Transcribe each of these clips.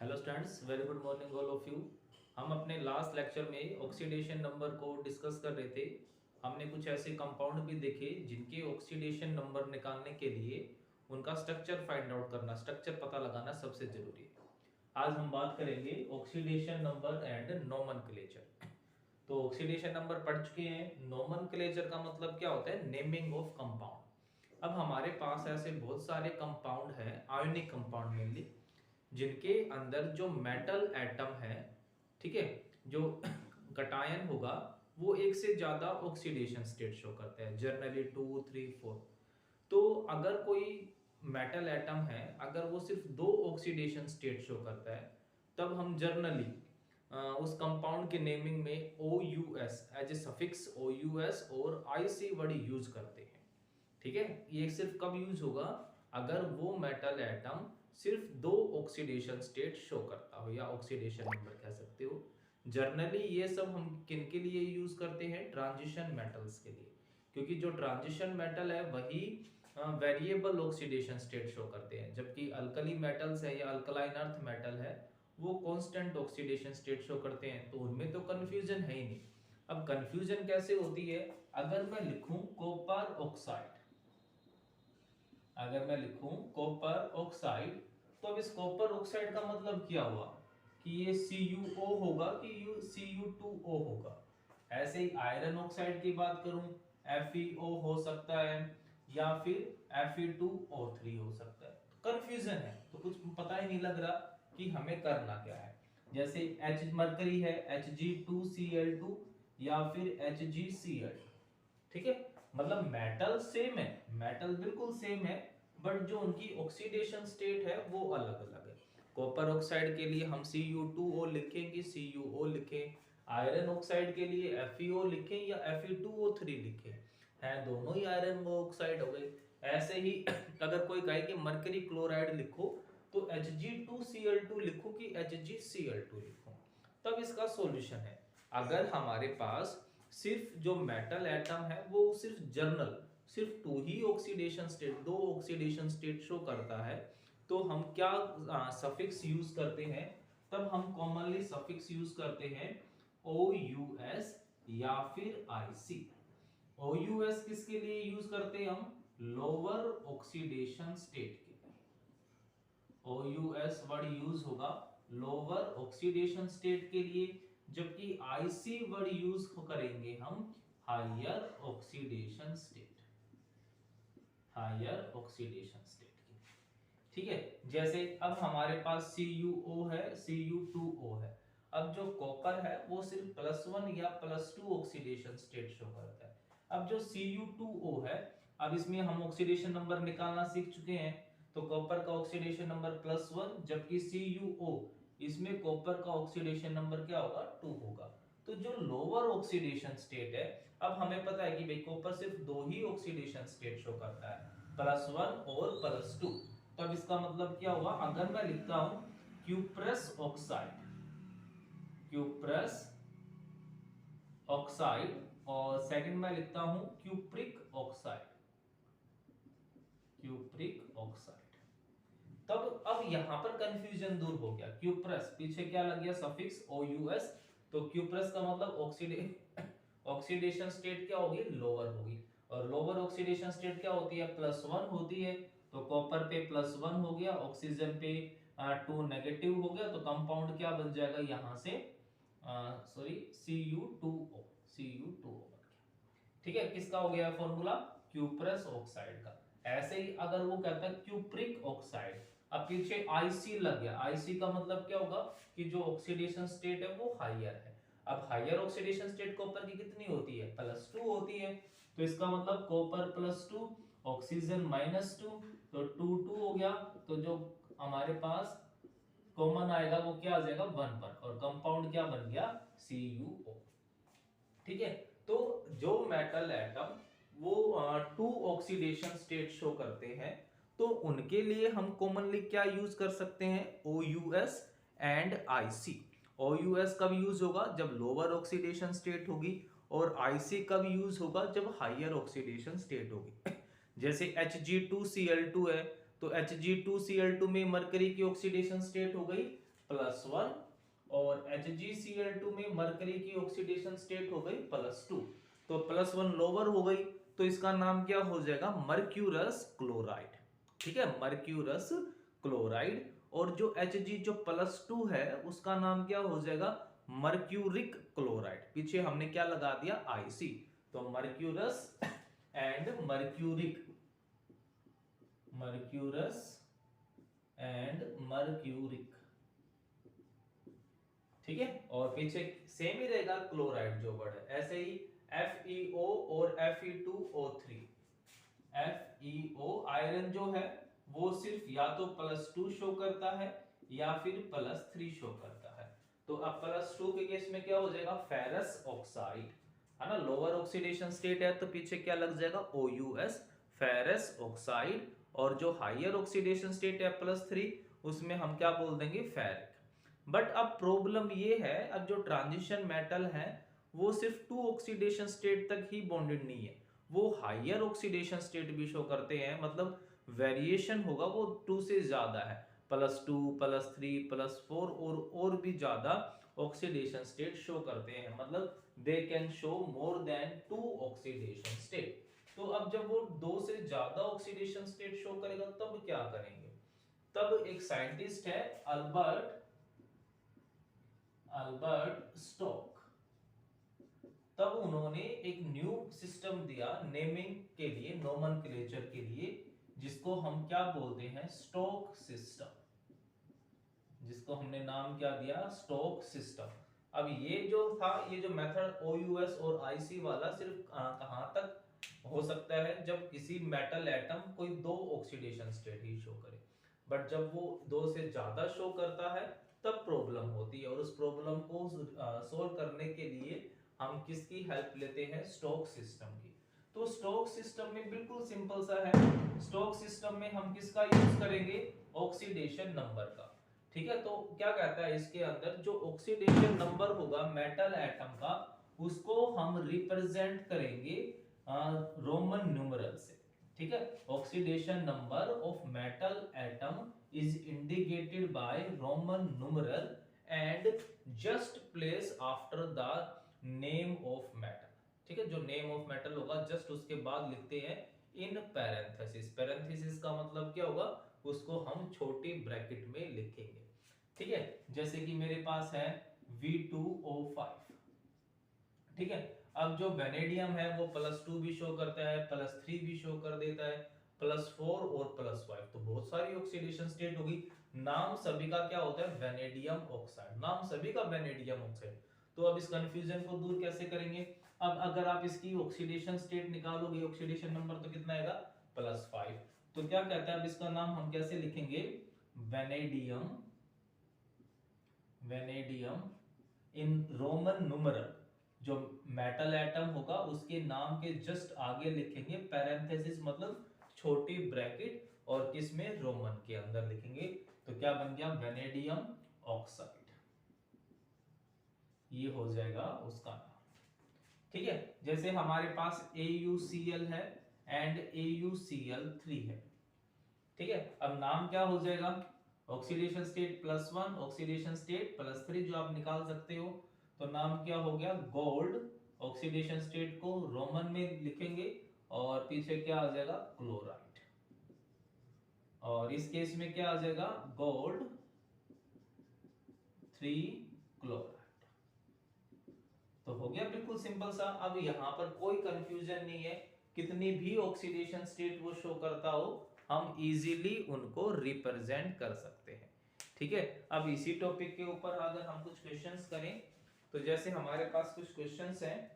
Hello students, very good morning all of you. हम अपने last lecture में oxidation number को डिस्कस कर रहे थे। हमने कुछ ऐसे कंपाउंड भी देखे जिनके ऑक्सीडेशन नंबर निकालने के लिए उनका स्ट्रक्चर फाइंड आउट करना, स्ट्रक्चर पता लगाना सबसे जरूरी है। आज हम बात करेंगे ऑक्सीडेशन नंबर एंड नोमेनक्लेचर। तो ऑक्सीडेशन नंबर पढ़ चुके हैं। नोमेनक्लेचर का मतलब क्या होता है? Naming of compound. अब हमारे पास ऐसे बहुत सारे कंपाउंड है, आयोनिक कंपाउंड मेनली, जिनके अंदर जो मेटल एटम है, ठीक है, जो कटायन होगा वो एक से ज्यादा ऑक्सीडेशन स्टेट शो करता है, जनरली 2, 3, 4। तो अगर कोई मेटल एटम है, अगर वो सिर्फ दो ऑक्सीडेशन स्टेट शो करता है, तब हम जर्नली उस कंपाउंड के नेमिंग में O U S as a suffix, O U S और आई सी वर्ड यूज करते हैं। ठीक है, ये सिर्फ कब यूज होगा? अगर वो मेटल एटम सिर्फ दो ऑक्सीडेशन स्टेट शो करता हो, या ऑक्सीडेशन नंबर कह सकते हो। जर्नली ये सब हम किन के लिए यूज करते हैं? ट्रांजिशन मेटल्स के लिए, क्योंकि जो ट्रांजिशन मेटल है वही वेरिएबल ऑक्सीडेशन स्टेट शो करते हैं, जबकि अल्कली मेटल्स है या अल्कलाइन अर्थ मेटल है वो कांस्टेंट ऑक्सीडेशन स्टेट शो करते हैं। तो उनमें तो कंफ्यूजन है ही नहीं। अब कंफ्यूजन कैसे होती है? अगर मैं लिखूं कॉपर ऑक्साइड, अगर मैं लिखूं कॉपर ऑक्साइड, तो अब इस कॉपर ऑक्साइड का मतलब क्या हुआ कि ये CuO होगा कि Cu2O होगा। ऐसे ही आयरन ऑक्साइड की बात करूं, FeO हो सकता है या फिर Fe2O3 हो सकता है। कंफ्यूजन है, तो कुछ पता ही नहीं लग रहा कि हमें करना क्या है। जैसे H मरकरी है, Hg2Cl2 या फिर HgCl2। ठीक है, मतलब मेटल सेम है, मेटल बिल्कुल सेम है, बट जो उनकी ऑक्सीडेशन स्टेट है वो अलग अलग है। कॉपर ऑक्साइड के लिए हम Cu2O लिखें कि CuO लिखें, आयरन ऑक्साइड के लिए FeO लिखें या Fe2O3 लिखें, है दोनों ही आयरन ऑक्साइड हो गए। ऐसे ही अगर कोई कहे कि मरकरी क्लोराइड लिखो, तो Hg2Cl2 लिखो कि HgCl2 लिखो। तब इसका सॉल्यूशन है, अगर हमारे पास सिर्फ जो मेटल एटम है वो सिर्फ जर्नल, सिर्फ टू ही ऑक्सीडेशन स्टेट, दो ऑक्सीडेशन स्टेट शो करता है, तो हम क्या सफिक्स यूज करते हैं? तब हम कॉमनली सफिक्स यूज करते हैं OUS या फिर IC। OUS किसके लिए यूज करते हैं हम? लोअर ऑक्सीडेशन स्टेट के लिए। OUS वर्ड यूज होगा लोअर ऑक्सीडेशन स्टेट के लिए, जबकि IC वर्ड यूज करेंगे हम higher oxidation state, higher oxidation state की। ठीक है, जैसे अब हमारे पास CuO है, Cu2O है। अब जो कॉपर है वो सिर्फ +1 या +2 ऑक्सीडेशन स्टेट शो करता है। अब जो Cu2O है, अब इसमें हम ऑक्सीडेशन नंबर निकालना सीख चुके हैं। तो कॉपर का ऑक्सीडेशन नंबर +1, जबकि CuO इसमें कॉपर का ऑक्सीडेशन नंबर क्या होगा? 2 होगा। तो जो लोअर ऑक्सीडेशन स्टेट है, अब हमें पता है कि भाई कॉपर सिर्फ दो ही ऑक्सीडेशन स्टेट शो करता है, +1 और +2। तब इसका मतलब क्या हुआ? अगर मैं लिखता हूं क्यूप्रस ऑक्साइड, क्यूप्रस ऑक्साइड, और सेकंड में लिखता हूं क्यूप्रिक ऑक्साइड, क्यूप्रिक ऑक्साइड, तब अब यहां पर कंफ्यूजन दूर हो गया। क्यूप्रस पीछे क्या लग गया? Suffix OUS। तो क्यूप्रस का मतलब ऑक्सीडेशन स्टेट क्या होगी? लोअर होगी। और लोअर ऑक्सीडेशन स्टेट क्या होती है? +1 होती है। तो कॉपर पे +1 हो गया, ऑक्सीजन पे 2 नेगेटिव हो गया, तो कंपाउंड क्या बन जाएगा यहां से? सॉरी, Cu2O, Cu2O बन गया। ठीक है, किसका हो गया फॉर्मूला? क्यूप्रस ऑक्साइड का। ऐसे ही अगर वो कहता है क्यूप्रिक ऑक्साइड, अब पीछे IC लग गया, IC का मतलब क्या होगा कि जो ऑक्सीडेशन स्टेट है वो हायर है। अब हायर ऑक्सीडेशन स्टेट कॉपर की कितनी होती है? +2 होती है। तो इसका मतलब कॉपर +2, ऑक्सीजन -2, तो 2 2 हो गया। तो जो हमारे पास कॉमन आएगा वो क्या आ जाएगा? 1 पर, और कंपाउंड क्या बन गया? CuO। ठीक है, तो जो मेटल एटम वो 2 ऑक्सीडेशन स्टेट शो करते हैं, तो उनके लिए हम कॉमनली क्या यूज कर सकते हैं? OUS and IC। OUS कब यूज होगा? जब लोअर ऑक्सीडेशन स्टेट होगी, और IC कब यूज होगा? जब हायर ऑक्सीडेशन स्टेट होगी। जैसे Hg2Cl2 है, तो Hg2Cl2 में मरकरी की ऑक्सीडेशन स्टेट हो गई +1 और HgCl2 में मरकरी की ऑक्सीडेशन स्टेट हो गई +2, तो +1 लोअर हो गई, तो इसका नाम क्या हो जाएगा, मर्क्यूरस क्लोराइड। ठीक है, मर्क्यूरस क्लोराइड। और जो Hg जो +2 है उसका नाम क्या हो जाएगा, मर्क्यूरिक क्लोराइड। पीछे हमने क्या लगा दिया, Ic, तो mercurous and mercuric, mercurous and mercuric. ठीक है, और पीछे सेम ही रहेगा क्लोराइड जो वर्ड है, ऐसे ही FeO और Fe2O3। FeO आयरन जो है वो सिर्फ या तो +2 शो करता है या फिर +3 शो करता है। तो अब +2 के केस में क्या हो जाएगा, फेरस ऑक्साइड, है ना, लोअर ऑक्सीडेशन स्टेट है, तो पीछे क्या लग जाएगा, OUS, फेरस ऑक्साइड। और जो हायर ऑक्सीडेशन स्टेट है +3, उसमें हम क्या बोल देंगे, फेरिक। बट अब प्रॉब्लम ये है, अब जो ट्रांजिशन मेटल है वो सिर्फ 2 ऑक्सीडेशन स्टेट तक ही बॉन्डेड नहीं है, वो हायर ऑक्सीडेशन स्टेट भी शो करते हैं, मतलब वेरिएशन होगा वो 2 से ज्यादा है, +2, +3, +4 और भी ज्यादा ऑक्सीडेशन स्टेट शो करते हैं, मतलब they can show more than 2 oxidation state. तो अब जब वो 2 से ज्यादा ऑक्सीडेशन स्टेट शो करेगा तब क्या करेंगे, तब एक साइंटिस्ट है अल्बर्ट स्टोक, तब उन्होंने एक न्यू सिस्टम दिया नेमिंग के लिए, नोमेनक्लेचर के लिए, जिसको हम क्या बोलते हैं, स्टोक सिस्टम, जिसको हमने नाम क्या दिया, स्टोक सिस्टम। अब ये जो था, ये जो मेथड OUS और IC वाला सिर्फ कहां तक हो सकता है, जब किसी मेटल एटम कोई 2 ऑक्सीडेशन स्टेट ही शो करे, बट जब वो 2 से ज्यादा शो करता है तब प्रॉब्लम होती है, और उस प्रॉब्लम को सोल्व करने के लिए हम किसकी हेल्प लेते हैं, स्टोक सिस्टम की। तो स्टोक सिस्टम में बिल्कुल सिंपल सा है, स्टोक सिस्टम में हम किसका यूज करेंगे, ऑक्सीडेशन नंबर का। ठीक है, तो क्या कहता है इसके अंदर, जो ऑक्सीडेशन नंबर होगा मेटल एटम का, उसको हम रिप्रेजेंट करेंगे रोमन न्यूमेरल से। ठीक है, oxidation number of metal atom is indicated by Roman numeral and just place after the name of metal। ठीक है, जो नेम ऑफ मेटल होगा जस्ट उसके बाद लिखते हैं इन पैरेंथेसिस। पैरेंथेसिस का मतलब क्या होगा, उसको हम छोटी ब्रैकेट में लिखेंगे। ठीक है, जैसे कि मेरे पास है V2O5। ठीक है, अब जो वेनेडियम है वो +2 भी शो करता है, +3 भी शो कर देता है, +4 और +5, तो बहुत सारी ऑक्सीडेशन स्टेट होगी। नाम सभी का क्या होता है, वेनेडियम ऑक्साइड, नाम सभी का वेनेडियम ऑक्साइड। तो अब इस कंफ्यूजन को दूर कैसे करेंगे, अब अगर आप इसकी ऑक्सीडेशन स्टेट निकालोगे, ऑक्सीडेशन नंबर तो कितना आएगा, +5, तो क्या कहता है, अब इसका नाम हम कैसे लिखेंगे, vanadium, vanadium in Roman numeral, जो मेटल एटम होगा उसके नाम के जस्ट आगे लिखेंगे पैरेंथेसिस, मतलब छोटी ब्रैकेट, और किसमें, रोमन के अंदर लिखेंगे, तो क्या बन गया, वेनेडियम ऑक्साइड, ये हो जाएगा उसका नाम। ठीक है, जैसे हमारे पास AuCl है एंड AuCl3 है। ठीक है, अब नाम क्या हो जाएगा, ऑक्सीडेशन स्टेट +1, ऑक्सीडेशन स्टेट +3 जो आप निकाल सकते हो, तो नाम क्या हो गया, गोल्ड। ऑक्सीडेशन स्टेट को रोमन में लिखेंगे और पीछे क्या आ जाएगा, क्लोराइड, और इस केस में क्या आ जाएगा, गोल्ड 3 क्लोराइड। तो हो गया बिल्कुल सिंपल सा। अब यहां पर कोई कंफ्यूजन नहीं है, कितनी भी ऑक्सीडेशन स्टेट वो शो करता हो हम इजीली उनको रिप्रेजेंट कर सकते हैं। ठीक है, अब इसी टॉपिक के ऊपर अगर हम कुछ क्वेश्चंस करें, तो जैसे हमारे पास कुछ क्वेश्चंस हैं।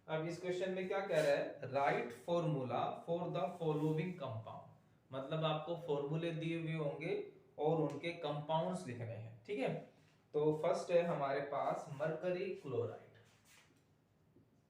अब इस क्वेश्चन में क्या कह रहा है, right formula for the following compound, मतलब आपको फॉर्मूले दिए हुए होंगे और उनके कंपाउंड्स लिखने हैं। ठीक है, तो फर्स्ट है हमारे पास मरकरी क्लोराइड,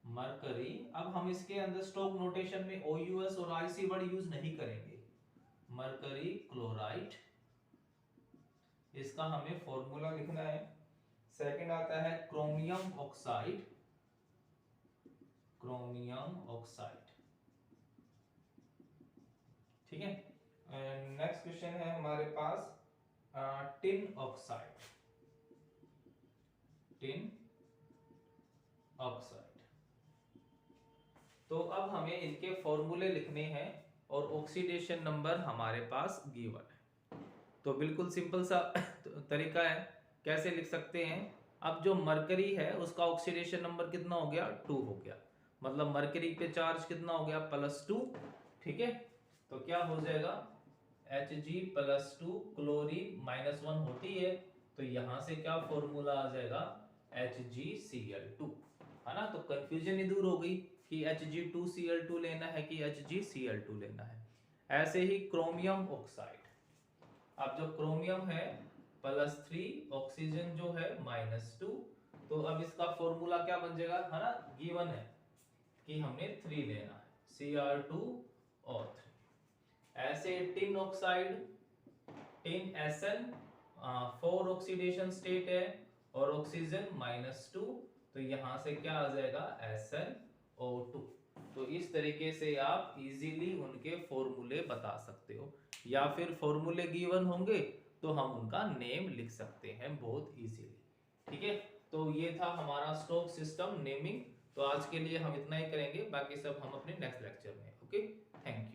मरकरी। अब हम इसके अंदर स्टोक नोटेशन में OUS और IC वर्ड यूज नहीं करेंगे, मरकरी क्लोराइड, इसका हमें फॉर्मूला लिखना है। सेकंड आता है क्रोमियम ऑक्साइड, क्रोमियम ऑक्साइड। ठीक है, नेक्स्ट क्वेश्चन है हमारे पास टिन ऑक्साइड, टिन ऑक्साइड। तो अब हमें इनके फॉर्मूले लिखने हैं और ऑक्सीडेशन नंबर हमारे पास गिवन है। तो बिल्कुल सिंपल सा तरीका है, कैसे लिख सकते हैं। अब जो मरकरी है उसका ऑक्सीडेशन नंबर कितना हो गया, 2 हो गया, मतलब मरकरी पे चार्ज कितना हो गया, +2। ठीक है, तो क्या हो जाएगा, Hg+2, क्लोरीन -1 होती है, तो यहां से क्या फॉर्मूला आ जाएगा, HgCl2, है ना। तो कंफ्यूजन ही दूर हो गई कि Hg2Cl2 लेना है कि HgCl2 लेना है। ऐसे ही क्रोमियम ऑक्साइड, अब जो क्रोमियम है +3, ऑक्सीजन जो है -2, तो अब इसका फॉर्मूला क्या बन जाएगा, है ना, गिवन है कि हमने 3 लेना है, Cr2 और 3। ऐसे tin oxide, tin Sn 4 oxidation state है और ऑक्सीजन -2, तो यहां से क्या आ जाएगा, SnO2। तो इस तरीके से आप इजीली उनके फॉर्मूले बता सकते हो, या फिर फॉर्मूले गिवन होंगे तो हम उनका नेम लिख सकते हैं बहुत इजीली। ठीक है, तो ये था हमारा स्टोक सिस्टम नेमिंग। तो आज के लिए हम इतना ही करेंगे, बाकी सब हम अपने नेक्स्ट लेक्चर में। Okay, thank you.